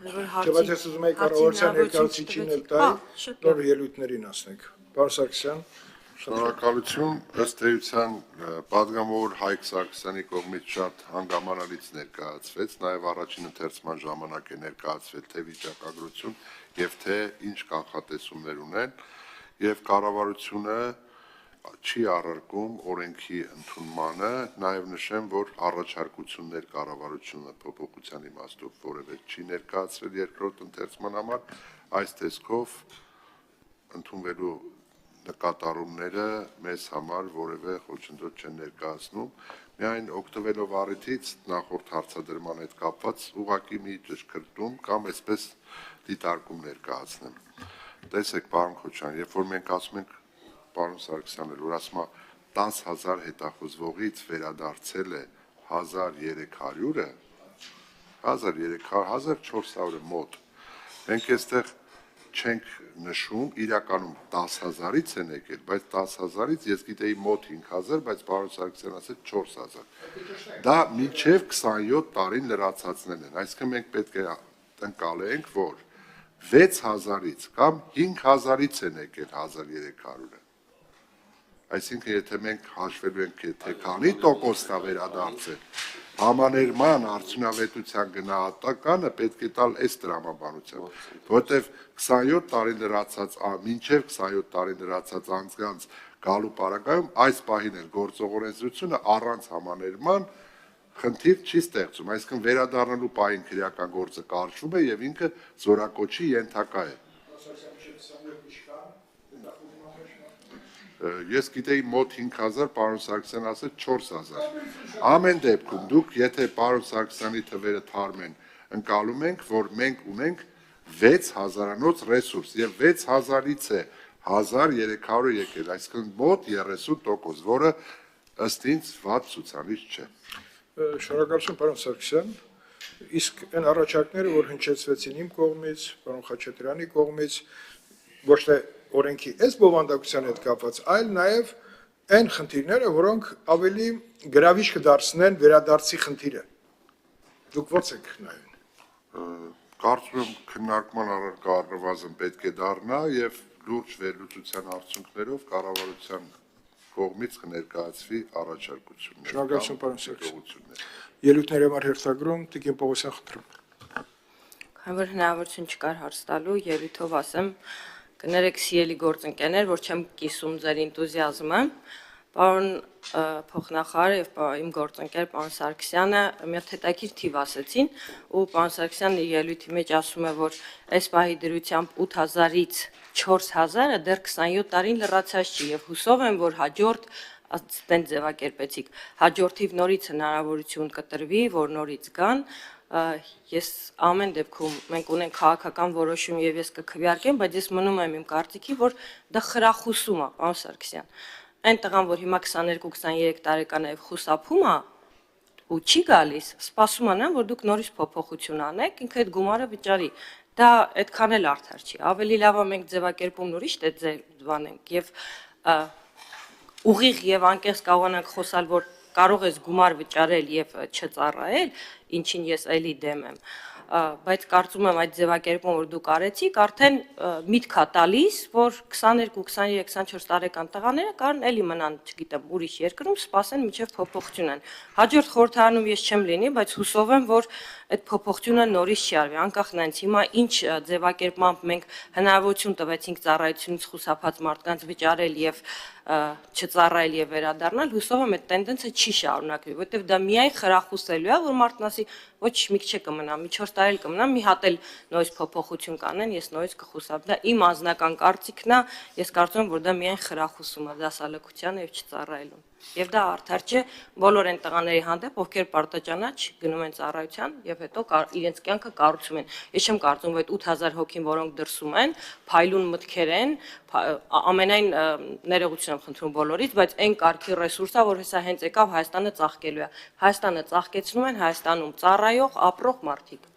Բայց ես ուզում եի կառավարության ներկայացուցիչին էլ տալ, նոր ելույթներին ասնենք։ Պարոն Սարգսյան, շնորհակալություն, ըստ էության պատգամավոր Հայկ Սարգսյանի կողմից շատ հանգամանալից ներկայացվեց, նաև առաջին ընթերցման ժամանակ է ներկայացվել թե վիճակագրություն եւ թե ինչ կանխատեսումներ ունեն, եւ կառավարությունը չի առարկում օրենքի ընդունմանը, նաև նշեմ, որ առաջարկություններ կառավարությունը փոփոխության իմաստով որևէ չի ներկայացրել երկրորդ ընթերցման համար, այս տեսքով ընդունվելու նկատառումները մեզ համար որևէ խոչընդոտ չեն ներկայացնում, միայն օգտվելով առիթից նախորդ հարցադրման հետ կապված ուղղակի մի ճշգրտում կամ այսպես դիտարկում ներկայացնեմ։ Տեսեք, պարոն Քոչարյան, երբ որ մենք ասում ենք պարոն Սարգսյանն էլ, որ ասում է 10,000 հետախուզվողից վերադարձել է 1,300-ը, 1,400-ը մոտ։ Մենք այստեղ չենք նշում, իրականում 10,000-ից են եկել, բայց 10,000-ից ես գիտեի մոտ 5,000, բայց պարոն Սարգսյանն ասեց 4,000։ Դա մինչև 27 տարին լրացածներն են, այսինքն մենք պետք է ընկալենք, որ 6,000-ից կամ 5,000-ից են եկել 1,300-ը։ Այսինքն, եթե մենք հաշվելու ենք, թե քանի տոկոսն է վերադարձել, համաներման արդյունավետության գնահատականը պետք է տալ այս տրամաբանությամբ, որտեղ 27 տարի լրացած, մինչև 27 տարի լրացած անձանց գալու պարագայում այս պահին էլ գործող օրենսդրությունը առանց համաներման խնդիր չի ստեղծում, այսինքն վերադառնալու պահին քրեական գործը կարճվում է եւ ինքը զորակոչի ենթակա է։ Ես գիտեի մոտ 5,000, պարոն Սարգսյանն ասեց 4,000։ Ամեն դեպքում դուք, եթե պարոն Սարգսյանի թվերը թարմ են, ընկալում ենք, որ մենք ունենք 6,000-անոց ռեսուրս եւ 6,000-ից է 1,300-ը եկել, այսինքն մոտ 30%, որը ըստ ինձ վատ ցուցանիշ չէ։ Շնորհակալություն, պարոն Սարգսյան։ Իսկ այն առաջարկները, որ հնչեցվեցին իմ կողմից, պարոն Խաչատրյանի կողմից, ոչ թե օրենքի այս բովանդակության հետ կապված, այլ նաև այն խնդիրները, որոնք ավելի գրավիչ կդարձնեն վերադարձի խնդիրը։ Դուք ո՞ց եք նայում։ Կարծում եմ քննարկման առարկա առնվազն պետք է դառնա եւ լուրջ վերլուծության արդյունքներով կառավարության կողմից կներկայացվի առաջարկություններ։ Շնորհակալություն, պարոն Սարգսյան։ Ելույթների համար հերթագրում Տիկին Պողոսյան խնդրում։ Քանի որ հնարավորություն չկար հարց տալու, ելույթով ասեմ, կներեք սիրելի գործընկերներ, որ չեմ կիսում ձեր ինտուզիազմը, պարոն փոխնախարար եւ իմ գործընկեր պարոն Սարգսյանը մի հատ հետաքրքիր թիվ ասեցին, ու պարոն Սարգսյանը ելույթի մեջ ասում է, որ այս պահի դրությամբ 8,000-ից 4,000-ը դեռ 27 տարին լրացած չի եւ հուսով եմ, որ հաջորդ այդտեն ձևակերպեցիք, հաջորդիվ նորից հնարավորություն կտրվի, որ նորից գան։ Ես ամեն դեպքում մենք ունենք քաղաքական որոշում եւ ես կքվեարկեմ, բայց ես մնում եմ իմ կարծիքի, որ դա խրախուսում է, պարոն Սարգսյան։ Այն տղան, որ հիմա 22-23 տարեկան է եւ խուսափում է ու չի գալիս, սպասում անեն, որ դուք նորից փոփոխություն անեք, ինքը այդ գումարը վճարի։ Դա այդքան էլ արդար չի։ Ավելի լավ է մենք ձևակերպումն ուրիշ ձևանենք եւ ուղիղ եւ անկեղծ կարողանանք խոսալ, որ կարող ես գումար վճարել եւ չծառայել, ինչին ես էլի դեմ եմ, բայց կարծում եմ այդ ձևակերպումը, որ դուք արեցիք, արդեն միտք է տալիս, որ 22, 23, 24 տարեկան տղաները կարող էլի մնան, չգիտեմ, ուրիշ երկրում, սպասեն մինչև փոփոխություն են։ Հաջորդ խորհրդարանում ես չեմ լինի, բայց հուսով եմ, որ այդ փոփոխությունը նորից չի արվի, անկախ նրանից հիմա ինչ ձևակերպմամբ մենք հնարավորություն տվեցինք ծառայությունից խուսափած մարդկանց վճարել եւ չծառայել եւ վերադառնալ, հուսով եմ այդ տենդենսը չի շարունակվի, որովհետեւ դա միայն խրախուսելու է, որ մարդն ասի, ոչ մի քիչ կմնա, մի 4 տարի էլ կմնա, մի հատ էլ նորից փոփոխություն կանեն, ես նորից կխուսափեմ։ Դա իմ անձնական կարծիքն է, ես կարծում եմ, որ դա միայն խրախուսում է դասալքությանը եւ չծառայելուն։ Եվ դա արդար չէ բոլոր այն տղաների հանդեպ, ովքեր պարտաճանաչ գնում են ծառայության եւ հետո իրենց կյանքը կառուցում են։ Ես չեմ կարծում, որ այդ 8,000 հոգին, որոնք դրսում են, փայլուն մտքեր են, ամենայն ներողություն եմ խնդրում բոլորից, բայց այն կարգի ռեսուրսը, որ հեսա հենց եկավ Հայաստանը ծաղկելու է։ Հայաստանը ծաղկեցնում են Հայաստանում ծառայող, ապրող մարդիկ։